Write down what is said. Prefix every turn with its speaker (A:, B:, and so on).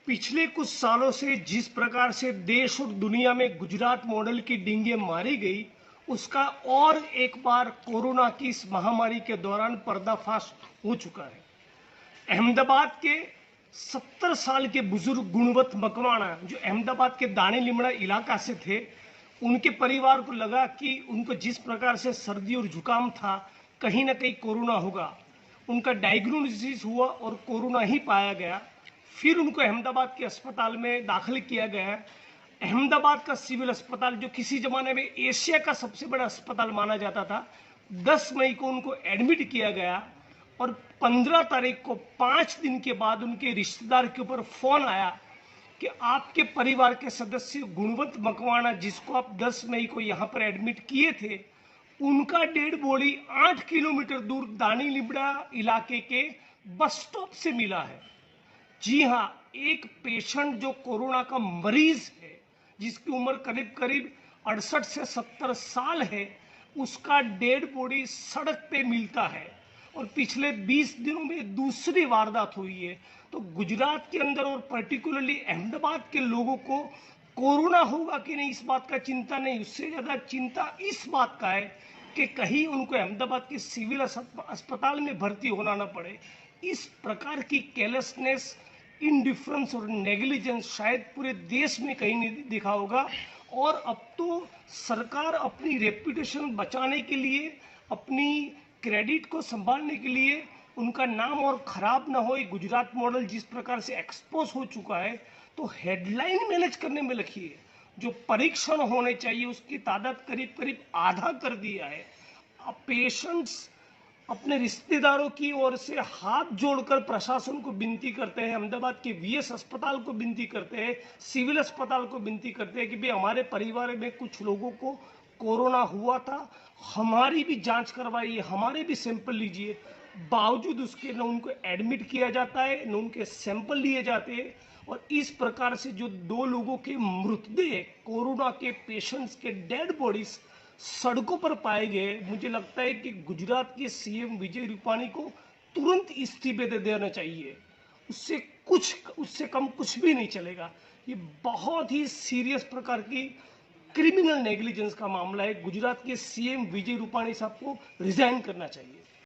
A: पिछले कुछ सालों से जिस प्रकार से देश और दुनिया में गुजरात मॉडल की डींगे मारी गई, उसका और एक बार कोरोना की इस महामारी के दौरान पर्दाफाश हो चुका है। अहमदाबाद के 70 साल के बुजुर्ग गुणवंत मकवाणा, जो अहमदाबाद के दाने लिमड़ा इलाका से थे, उनके परिवार को लगा कि उनको जिस प्रकार से सर्दी और जुकाम था, कहीं ना कहीं कोरोना होगा। उनका डायग्नोसिस हुआ और कोरोना ही पाया गया। फिर उनको अहमदाबाद के अस्पताल में दाखिल किया गया। अहमदाबाद का सिविल अस्पताल, जो किसी जमाने में एशिया का सबसे बड़ा अस्पताल माना जाता था, 10 मई को उनको एडमिट किया गया और 15 तारीख को 5 दिन के बाद उनके रिश्तेदार के ऊपर फोन आया कि आपके परिवार के सदस्य गुणवंत मकवाणा, जिसको आप 10 मई को यहाँ पर एडमिट किए थे, उनका डेड बॉडी 8 किलोमीटर दूर दानी लिबड़ा इलाके के बस स्टॉप से मिला है। जी हाँ, एक पेशेंट जो कोरोना का मरीज है, जिसकी उम्र करीब करीब 68 से 70 साल है, उसका डेड बॉडी सड़क पे मिलता है और पिछले 20 दिनों में दूसरी वारदात हुई है। तो गुजरात के अंदर और पर्टिकुलरली अहमदाबाद के लोगों को कोरोना होगा कि नहीं, इस बात का चिंता नहीं, उससे ज़्यादा चिंता इस बात का है कि कहीं उनको अहमदाबाद के सिविल अस्पताल में भर्ती होना ना पड़े। इस प्रकार की केयरलेसनेस, इनडिफरेंस और नेग्लिजेंस शायद पूरे देश में कहीं नहीं दिखा होगा। और अब तो सरकार अपनी रेपुटेशन बचाने के लिए, अपनी क्रेडिट को संभालने के लिए, उनका नाम और खराब ना हो, गुजरात मॉडल जिस प्रकार से एक्सपोज हो चुका है, तो हेडलाइन मैनेज करने में लगी है। जो परीक्षण होने चाहिए उसकी तादाद करीब करीब आधा कर दिया है। अब पेशेंट्स अपने रिश्तेदारों की ओर से हाथ जोड़कर प्रशासन को विनती करते हैं, अहमदाबाद के वीएस अस्पताल को विनती करते हैं, सिविल अस्पताल को विनती करते हैं कि भाई हमारे परिवार में कुछ लोगों को कोरोना हुआ था, हमारी भी जांच करवाइए, हमारे भी सैंपल लीजिए। बावजूद उसके न उनको एडमिट किया जाता है, न उनके सैंपल लिए जाते हैं। और इस प्रकार से जो 2 लोगों के मृतदेह, कोरोना के पेशेंट्स के डेड बॉडीज सड़कों पर पाए गए, मुझे लगता है कि गुजरात के सीएम विजय रूपाणी को तुरंत इस्तीफे दे देना चाहिए। उससे कम कुछ भी नहीं चलेगा। ये बहुत ही सीरियस प्रकार की क्रिमिनल नेग्लिजेंस का मामला है। गुजरात के सीएम विजय रूपाणी साहब को रिजाइन करना चाहिए।